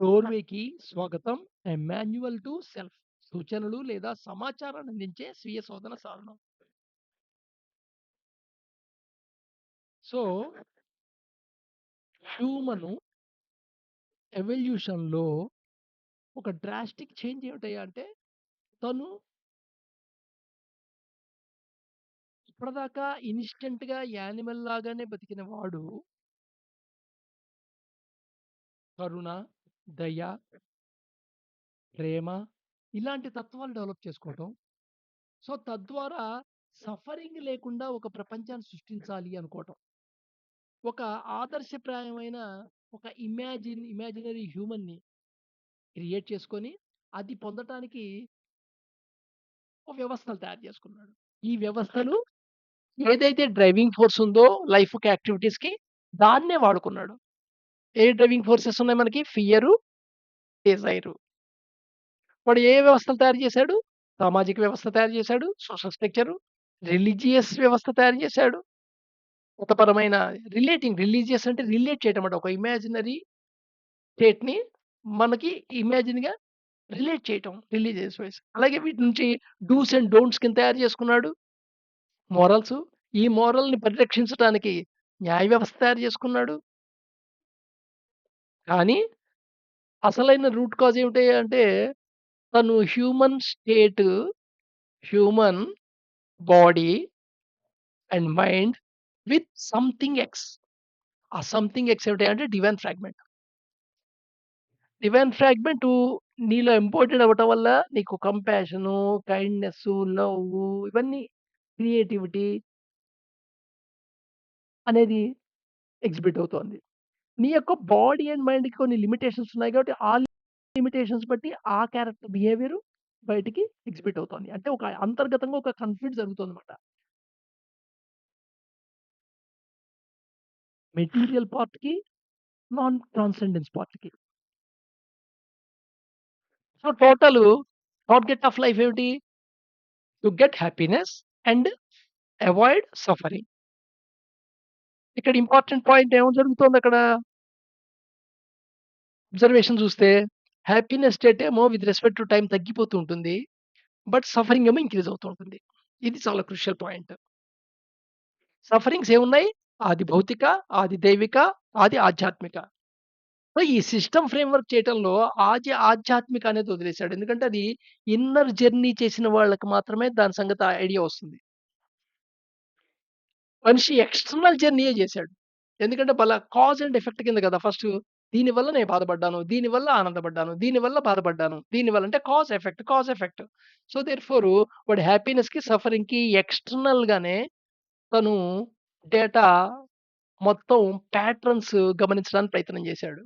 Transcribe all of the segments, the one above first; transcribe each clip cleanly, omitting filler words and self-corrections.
డోర్వేకి స్వాగతం. A manual to self. సూచనలు లేదా సమాచారాన్ని అందించే స్వీయ శోధన సాధనం. సో, హ్యూమను ఎవల్యూషన్‌లో ఒక డ్రాస్టిక్ చేంజ్ ఏమిటయ్యా అంటే, తను ఇప్పటిదాకా ఇన్‌స్టంట్‌గా యానిమల్ లాగానే బతికిన వాడు, కరుణ, దయ, ప్రేమ ఇలాంటి తత్వాలు డెవలప్ చేసుకోవటం. సో, తద్వారా సఫరింగ్ లేకుండా ఒక ప్రపంచాన్ని సృష్టించాలి అనుకోవటం. ఒక ఆదర్శప్రాయమైన ఒక ఇమాజినరీ హ్యూమన్‌ని క్రియేట్ చేసుకొని, అది పొందటానికి ఒక వ్యవస్థలు తయారు చేసుకున్నాడు. ఈ వ్యవస్థలు ఏదైతే డ్రైవింగ్ ఫోర్స్ ఉందో లైఫ్‌కి, యాక్టివిటీస్‌కి దాన్నే వాడుకున్నాడు. ఏ డ్రైవింగ్ ఫోర్సెస్ ఉన్నాయి మనకి? Fear, Dzire. వాడు ఏ వ్యవస్థలు తయారు చేశాడు? సామాజిక వ్యవస్థ తయారు చేశాడు. సోషల్ స్ట్రక్చరు, రిలిజియస్ వ్యవస్థ తయారు చేశాడు. మతపరమైన రిలీజియస్ అంటే రిలేట్ చేయటం అన్నమాట. ఒక ఇమాజినరీ స్టేట్‌ని మనకి ఇమాజిన్‌గా రిలేట్ చేయటం రిలీజియస్ వైస్. అలాగే వీటి నుంచి డూస్ అండ్ డోంట్స్ కింద తయారు చేసుకున్నాడు. మోరల్స్. ఈ మోరల్‌ని పరిరక్షించటానికి న్యాయ వ్యవస్థ తయారు చేసుకున్నాడు. కానీ అసలైన రూట్ కాజ్ ఏమిటి అంటే తను human body and mind with something X. ఆ సంథింగ్ ఎక్స్ ఏమిటి అంటే డివైన్ ఫ్రాగ్మెంట్. డివైన్ ఫ్రాగ్మెంటు నీలో ఇంపోర్టెడ్ అవ్వటం వల్ల నీకు కంపాషను, కైండ్‌నెస్సు, లవ్వు ఇవన్నీ క్రియేటివిటీ అనేది ఎగ్జిబిట్ అవుతోంది. నీ యొక్క బాడీ అండ్ మైండ్‌కి కొన్ని లిమిటేషన్స్ ఉన్నాయి కాబట్టి, ఆ లిమిటేషన్స్ బట్టి ఆ క్యారెక్టర్ బిహేవియర్ బయటికి ఎగ్జిబిట్ అవుతోంది. అంటే ఒక అంతర్గతంగా ఒక కాన్ఫ్లిక్ట్ జరుగుతుందన్నమాట. మెటీరియల్ పార్ట్‌కి, నాన్ ట్రాన్సెండెన్స్ పార్ట్‌కి. సో, టార్గెట్ ఆఫ్ లైఫ్ ఏమిటి? To get happiness and avoid suffering. ఇక్కడ ఇంపార్టెంట్ పాయింట్ ఏం జరుగుతోందక్కడ? అబ్జర్వేషన్ చూస్తే హ్యాపీనెస్ స్టేట్ ఏమో విత్ రెస్పెక్ట్ టు టైమ్ తగ్గిపోతూ ఉంటుంది. బట్ సఫరింగ్ ఏమో ఇంక్రీజ్ అవుతూ ఉంటుంది. ఇది చాలా క్రూషియల్ పాయింట్. సఫరింగ్స్ ఏమున్నాయి? ఆది భౌతిక, ఆది దైవిక, ఆది ఆధ్యాత్మిక. సో, ఈ సిస్టమ్ ఫ్రేమ్‌వర్క్ చేయటంలో ఆధ్యాత్మిక అనేది వదిలేసాడు. ఎందుకంటే అది ఇన్నర్ జర్నీ చేసిన వాళ్ళకి మాత్రమే దాని సంగతి ఐడియా వస్తుంది. మనిషి ఎక్స్‌టర్నల్ జర్నీయే చేశాడు. ఎందుకంటే కాజ్ అండ్ ఎఫెక్ట్ కింద కదా! దీనివల్ల నేను బాధపడ్డాను. దీనివల్ల ఆనందపడ్డాను. దీనివల్ల బాధపడ్డాను. దీనివల్ల అంటే కాజ్ ఎఫెక్ట్. సో, దేర్‌ఫోర్ వాడి హ్యాపీనెస్‌కి, సఫరింగ్‌కి ఎక్స్‌టర్నల్‌గానే తను డేటా మొత్తం ప్యాట్రన్స్ గమనించడానికి ప్రయత్నం చేశాడు.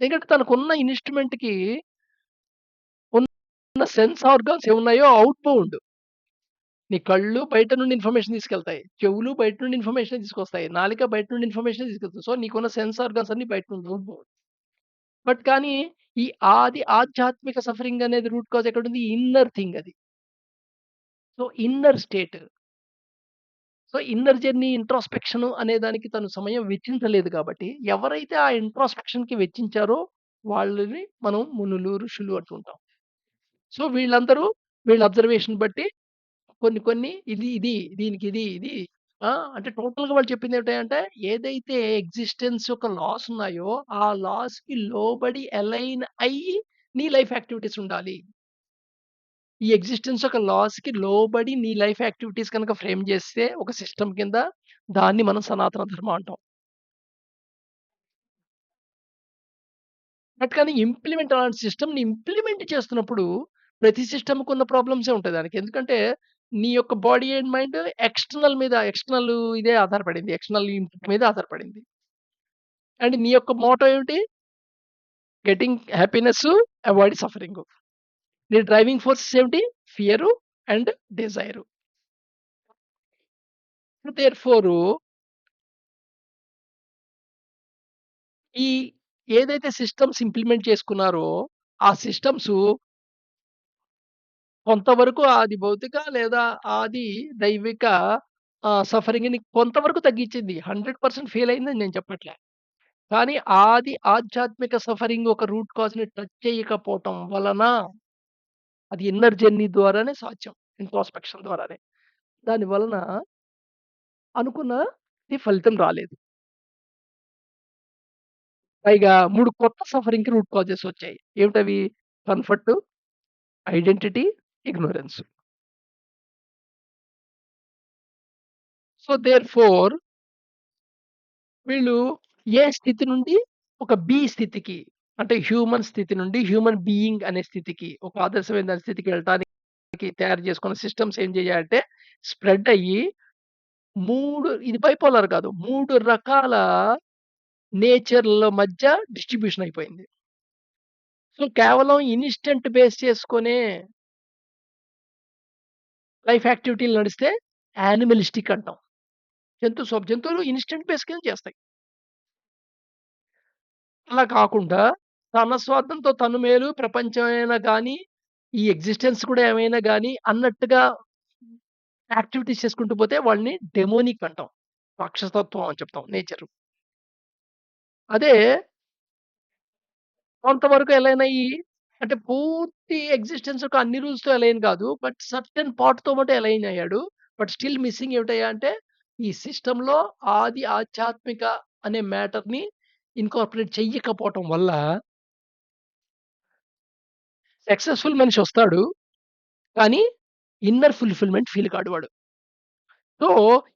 ఎందుకంటే తనకున్న ఇన్‌స్ట్రుమెంట్‌కి ఉన్న సెన్స్ ఆర్గాన్స్ ఏవున్నాయో ఔట్ బౌండ్. నీ కళ్ళు బయట నుండి ఇన్ఫర్మేషన్ తీసుకెళ్తాయి. చెవులు బయట నుండి ఇన్ఫర్మేషనే తీసుకొస్తాయి. నాలుక బయట నుండి ఇన్ఫర్మేషనే తీసుకెళ్తుంది. సో, నీకున్న సెన్స్ ఆర్గాన్స్ అన్నీ బయట నుండి ఔట్ బౌండ్. కానీ ఈ ఆధ్యాత్మిక సఫరింగ్ అనేది రూట్ కాజ్ ఎక్కడుంది? ఇన్నర్ థింగ్ అది. So, inner state. So, inner journey introspection అనే దానికి తను సమయం వెచ్చించలేదు కాబట్టి, ఎవరైతే ఆ ఇంట్రోస్పెక్షన్‌కి వెచ్చించారో వాళ్ళని మనం మునులు, ఋషులు అంటుంటాం. సో, వీళ్ళ అబ్జర్వేషన్ బట్టి కొన్ని కొన్ని దీనికిది అంటే టోటల్‌గా వాళ్ళు చెప్పిందేంటంటే ఏదైతే ఎగ్జిస్టెన్స్ యొక్క లాస్ ఉన్నాయో, ఆ లాస్‌కి లోబడి అలైన్ అయ్యి నీ లైఫ్ యాక్టివిటీస్ ఉండాలి. ఈ ఎగ్జిస్టెన్స్ యొక్క లాస్‌కి లోబడి నీ లైఫ్ యాక్టివిటీస్ గనక ఫ్రేమ్ చేస్తే ఒక సిస్టమ్ కింద దాన్ని మనం సనాతన ధర్మం అంటాం. కానీ అలాంటి సిస్టమ్‌ని ఇంప్లిమెంట్ చేస్తున్నప్పుడు ప్రతి సిస్టమ్‌కున్న ప్రాబ్లమ్సే ఉంటాయి దానికి. ఎందుకంటే నీ యొక్క బాడీ అండ్ మైండ్ ఎక్స్‌టర్నల్ ఇదే ఆధారపడింది. ఎక్స్‌టర్నల్ ఇన్పుట్ మీద ఆధారపడింది. అండ్ నీ యొక్క మోటో ఏమిటి? Getting happiness, avoid suffering. నీ డ్రైవింగ్ ఫోర్సెస్ ఏమిటి? Fear and desire. దేర్‌ఫోరు ఈ ఏదైతే సిస్టమ్స్ ఇంప్లిమెంట్ చేసుకున్నారో, ఆ సిస్టమ్సు కొంతవరకు ఆది భౌతిక లేదా ఆది దైవిక సఫరింగ్‌ని కొంతవరకు తగ్గించింది. 100% ఫెయిల్ అయిందని నేను చెప్పట్లే. కానీ ఆది ఆధ్యాత్మిక సఫరింగ్ ఒక రూట్ కాజ్‌ని టచ్ చేయకపోవటం వలన అది ఇన్నర్ జర్నీ ద్వారానే సాధ్యం. ఇంట్రోస్పెక్షన్ ద్వారానే. దాని వలన అనుకున్నది ఫలితం రాలేదు. పైగా 3 కొత్త సఫరింగ్‌కి రూట్ కాజెస్ వచ్చాయి. ఏమిటవి? Comfort, identity, ignorance. So, therefore వీళ్ళు ఏ స్థితి నుండి ఒక బి స్థితికి అంటే హ్యూమన్ స్థితి నుండి హ్యూమన్ బీయింగ్ అనే స్థితికి ఒక ఆదర్శమైన స్థితికి వెళ్ళటానికి తయారు చేసుకున్న సిస్టమ్స్ ఏం చేయాలంటే స్ప్రెడ్ అయ్యి 3 ఇది బైపోలార్ కాదు. 3 రకాల నేచర్‌ల మధ్య డిస్ట్రిబ్యూషన్ అయిపోయింది. సో, కేవలం ఇన్‌స్టంట్ బేస్ చేసుకొనే లైఫ్ యాక్టివిటీలు నడిస్తే యానిమలిస్టిక్ అంటాం. జంతువులు ఇన్‌స్టంట్ బేస్ కింద చేస్తాయి. అలా కాకుండా తన స్వార్థంతో తను మేలు ప్రపంచమైనా గాని, ఈ ఎగ్జిస్టెన్స్ కూడా ఏమైనా గాని అన్నట్టుగా యాక్టివిటీస్ చేసుకుంటూ పోతే వాళ్ళని డెమోనిక్ అంటాం. రాక్షసతత్వం అని చెప్తాం నేచరు. అదే కొంతవరకు ఎలైన్ అయ్యి అంటే పూర్తి ఎగ్జిస్టెన్స్ యొక్క అన్ని రూల్స్‌తో ఎలైన్ కాదు. బట్ సర్టెన్ పార్ట్‌తో మటు ఎలైన్ అయ్యాడు. బట్ స్టిల్ మిస్సింగ్ ఏమిటయ్యా అంటే ఈ సిస్టమ్‌లో ఆది ఆధ్యాత్మిక అనే మ్యాటర్‌ని ఇన్కార్పొరేట్ చెయ్యకపోవటం వల్ల సక్సెస్‌ఫుల్ మనిషొస్తాడు. కానీ ఇన్నర్ ఫుల్‌ఫిల్‌మెంట్ ఫీల్ కాడు వాడు. సో,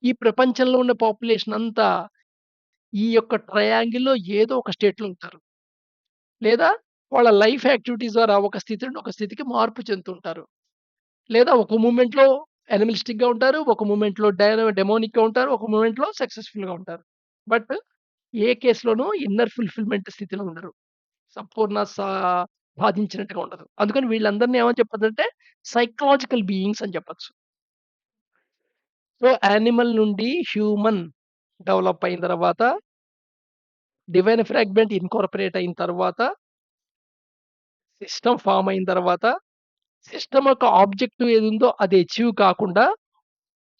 ఈ ప్రపంచంలో ఉన్న పాపులేషన్ అంతా ఈ యొక్క ట్రయాంగిల్‌లో ఏదో ఒక స్టేట్‌లో ఉంటారు. లేదా వాళ్ళ లైఫ్ యాక్టివిటీస్ ద్వారా ఒక స్థితి నుండి ఒక స్థితికి మార్పు చెందుతుంటారు. లేదా ఒక మూవ్‌మెంట్‌లో యానిమలిస్టిక్‌గా ఉంటారు. ఒక మూవ్‌మెంట్‌లో డెమోనిక్‌గా ఉంటారు. ఒక మూవ్‌మెంట్‌లో సక్సెస్‌ఫుల్‌గా ఉంటారు. బట్ ఏ కేస్‌లోనూ ఇన్నర్ ఫుల్‌ఫిల్‌మెంట్ స్థితిలో ఉండరు. సంపూర్ణ సాధించినట్టుగా ఉండదు. అందుకని వీళ్ళందరిని ఏమని చెప్పొచ్చంటే సైకలాజికల్ బీయింగ్స్ అని చెప్పొచ్చు. సో, యానిమల్ నుండి హ్యూమన్ డెవలప్ అయిన తర్వాత డివైన్ ఫ్రాగ్మెంట్ ఇన్కార్పొరేట్ అయిన తర్వాత సిస్టమ్ ఫార్మ్ అయిన తర్వాత సిస్టమ్ యొక్క ఆబ్జెక్టివ్ ఏదుందో అది అచీవ్ కాకుండా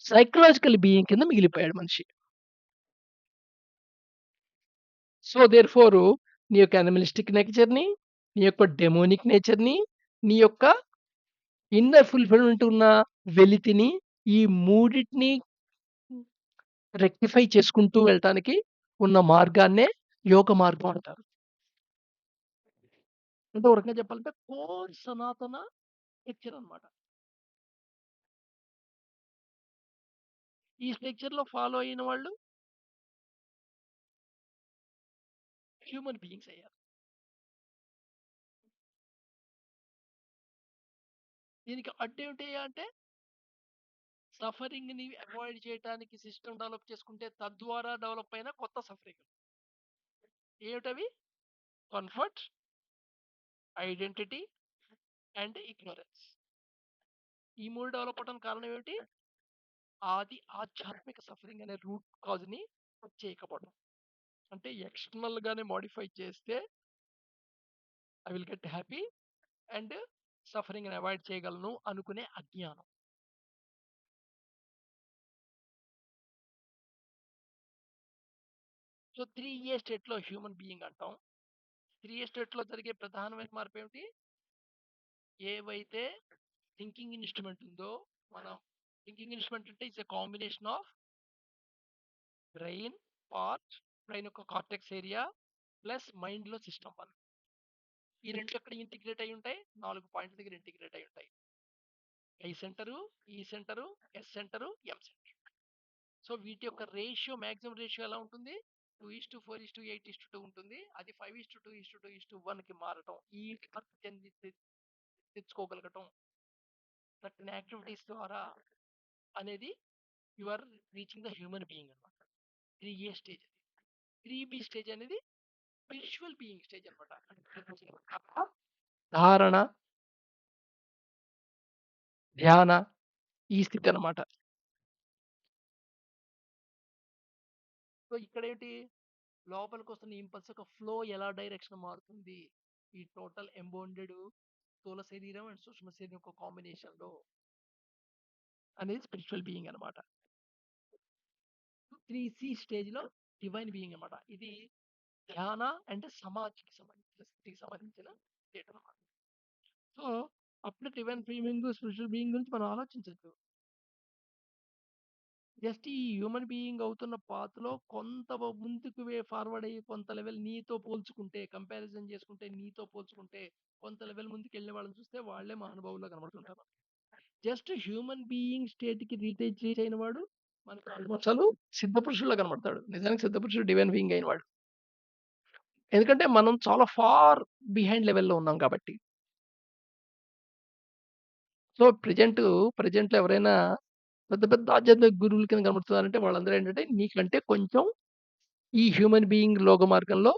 సైకలాజికల్ బీయింగ్ కింద మిగిలిపోయాడు మనిషి. సో, దేర్‌ఫోర్ నీ యొక్క యానిమలిస్టిక్ నేచర్‌ని, నీ యొక్క డెమోనిక్ నేచర్‌ని, నీ యొక్క ఇన్నర్ ఫుల్‌ఫిల్‌మెంట్ ఉన్న వెలితిని ఈ మూడిటిని రెక్టిఫై చేసుకుంటూ వెళ్ళటానికి ఉన్న మార్గాన్నే యోగ మార్గం అంటారు. అంటే ఒక రకంగా చెప్పాలంటే కోర్ సనాతన స్ట్రక్చర్ అన్నమాట. ఈ స్ట్రక్చర్‌లో ఫాలో అయిన వాళ్ళు హ్యూమన్ బీయింగ్స్ అయ్యారు. దీనికి అడ్డేమిటి అంటే సఫరింగ్‌ని అవాయిడ్ చేయటానికి సిస్టమ్ డెవలప్ చేసుకుంటే తద్వారా డెవలప్ అయిన కొత్త సఫరింగ్. ఏమిటవి? Comfort, identity and ignorance. ఈ 3 డెవలప్ అవ్వడానికి కారణం ఏమిటి? ఆది ఆధ్యాత్మిక సఫరింగ్ అనే రూట్ కాజ్‌ని చేయకపోవడం. అంటే ఎక్స్‌టర్నల్‌గానే మోడిఫై చేస్తే I will get happy and సఫరింగ్‌ని అవాయిడ్ చేయగలను అనుకునే అజ్ఞానం. సో, 3 ఏ స్టేట్‌లో హ్యూమన్ బీయింగ్ అంటాం. 3 ఏ స్టేట్‌లో జరిగే ప్రధానమైన మార్పేమిటి? ఏవైతే థింకింగ్ ఇన్‌స్ట్రుమెంట్ ఉందో మనం థింకింగ్ ఇన్‌స్ట్రుమెంట్ అంటే it's a combination of brain part, brain యొక్క కార్టెక్స్ ఏరియా ప్లస్ మైండ్‌లో సిస్టమ్ 1. ఈ 2 ఎక్కడ ఇంటిగ్రేట్ అయ్యి ఉంటాయి? 4 పాయింట్ల దగ్గర ఇంటిగ్రేట్ అయ్యి ఉంటాయి. ఐ సెంటరు, ఈ సెంటరు, ఎస్ సెంటరు, ఎం సెంటర్. సో, వీటి యొక్క మాక్సిమం రేషియో ఎలా ఉంటుంది? 2:4:8:2 ఉంటుంది. అది 5:2:2:1కి మారటం. ఈ మార్పు తెచ్చుకోగలగటం సర్టెన్ యాక్టివిటీస్ ద్వారా అనేది you are reaching the human being అన్నమాట. 3 ఏ స్టేజ్ అది. 3 బి స్టేజ్ అనేది స్పిరిచ్యువల్ బీయింగ్ స్టేజ్ అన్నమాట. ధారణ, ధ్యాన ఈ స్థితి అన్నమాట. సో, ఇక్కడేంటి లోపలికొస్తున్న ఇంపల్స్ యొక్క ఫ్లో ఎలా డైరెక్షన్ మారుతుంది? ఈ టోటల్ ఎంబౌండెడ్ స్థూల శరీరం అండ్ సూక్ష్మ శరీరం యొక్క కాంబినేషన్‌లో అనేది స్పిరిచ్యువల్ బీయింగ్ అన్నమాట. 3 సి స్టేజ్‌లో డివైన్ బీయింగ్ అన్నమాట. ఇది ధ్యాన అంటే సమాధికి సంబంధించిన స్థితికి సంబంధించిన స్టేట్ అన్నమాట. సో, అప్పుడు డివైన్ బీయింగ్, స్పిరిచ్యువల్ బీయింగ్ గురించి మనం ఆలోచించొద్దు. జస్ట్ ఈ హ్యూమన్ బీయింగ్ అవుతున్న పాత్‌లో కొంత ముందుకు ఫార్వర్డ్ అయ్యి కొంత లెవెల్ నీతో పోల్చుకుంటే, కంపారిజన్ చేసుకుంటే, నీతో పోల్చుకుంటే, కొంత లెవెల్ ముందుకెళ్ళిన వాళ్ళని చూస్తే వాళ్ళే మహానుభావుల్లా కనబడుతుంటారు. జస్ట్ హ్యూమన్ బీయింగ్ స్టేట్‌కి రీచ్ అయిన వాడు మనకు ఆల్‌మోస్ట్ సిద్ధ పురుషుల్లా కనబడతాడు. నిజానికి సిద్ధ పురుషుడు డివైన్ బీయింగ్ అయినవాడు. ఎందుకంటే మనం చాలా ఫార్ బిహైండ్ లెవెల్‌లో ఉన్నాం కాబట్టి. సో, ప్రెజెంట్‌లో ఎవరైనా పెద్ద పెద్ద ఆధ్యాత్మిక గురువుల కింద కనబడుతున్నారంటే వాళ్ళందరూ ఏంటంటే నీకంటే కొంచెం ఈ హ్యూమన్ బీయింగ్ లోక మార్గంలో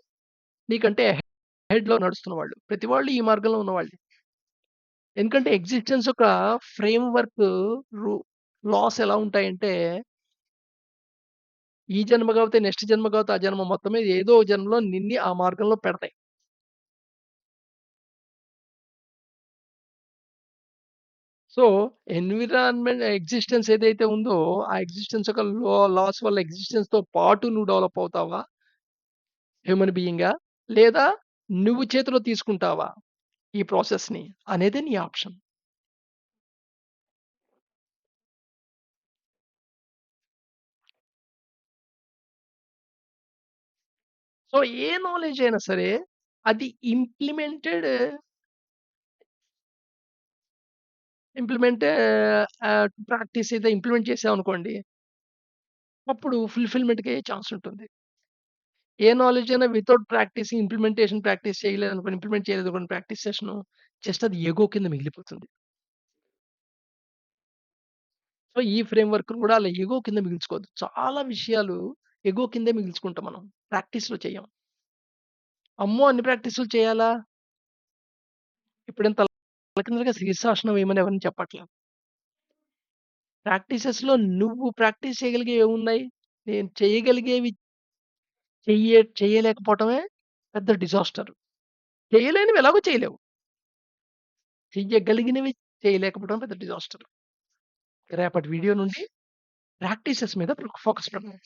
నీకంటే హెడ్‌లో నడుస్తున్న వాళ్ళు. ప్రతి వాళ్ళు ఈ మార్గంలో ఉన్నవాళ్ళే. ఎందుకంటే ఎగ్జిస్టెన్స్ ఒక ఫ్రేమ్ వర్క్ రు లాస్ ఎలా ఉంటాయంటే, ఈ జన్మ కాకపోతే నెక్స్ట్ జన్మ కాకపోతే ఆ జన్మ మొత్తం మీద ఏదో ఒక జన్మలో నిన్ని ఆ మార్గంలో పెడతాయి. సో, ఎన్విరాన్మెంట్ ఎగ్జిస్టెన్స్ ఏదైతే ఉందో, ఆ ఎగ్జిస్టెన్స్ యొక్క లాస్ వల్ల ఎగ్జిస్టెన్స్‌తో పాటు నువ్వు డెవలప్ అవుతావా హ్యూమన్ బీయింగ్‌గా? లేదా నువ్వు చేతిలో తీసుకుంటావా ఈ ప్రాసెస్‌ని అనేది నీ ఆప్షన్. సో, ఏ నాలెడ్జ్ అయినా సరే అది ఇంప్లిమెంట్ ప్రాక్టీస్ అయితే ఇంప్లిమెంట్ చేసామనుకోండి, అప్పుడు ఫుల్‌ఫిల్‌మెంట్‌కి అయ్యే ఛాన్స్ ఉంటుంది. ఏ నాలెడ్జ్ అయినా వితౌట్ ప్రాక్టీసింగ్ ఇంప్లిమెంటేషన్ ప్రాక్టీస్ చేయలేదనుకోండి, ఇంప్లిమెంట్ చేయలేదనుకోండి ప్రాక్టీస్ సెషను, జస్ట్ అది ఎగో కింద మిగిలిపోతుంది. సో, ఈ ఫ్రేమ్ వర్క్‌ని కూడా అలా ఎగో కింద మిగిల్చుకోవద్దు. చాలా విషయాలు ఎగో కిందే మిగిల్చుకుంటాం మనం. ప్రాక్టీస్‌లో చెయ్యం. అమ్మో! అన్ని ప్రాక్టీసులు చేయాలా? ఇప్పుడేం తలకిందులుగా శీర్షాసనం వేయమని ఎవరిని చెప్పట్లేదు. ప్రాక్టీసెస్‌లో నువ్వు ప్రాక్టీస్ చేయగలిగేవి ఏమున్నాయి? నేను చేయగలిగేవి చేయలేకపోవటమే పెద్ద డిజాస్టర్. చేయలేనివి ఎలాగో చేయలేవు. చెయ్యగలిగినవి చేయలేకపోవడం పెద్ద డిజాస్టర్. రేపటి వీడియో నుండి ప్రాక్టీసెస్ మీద ఫోకస్ పెడదాం.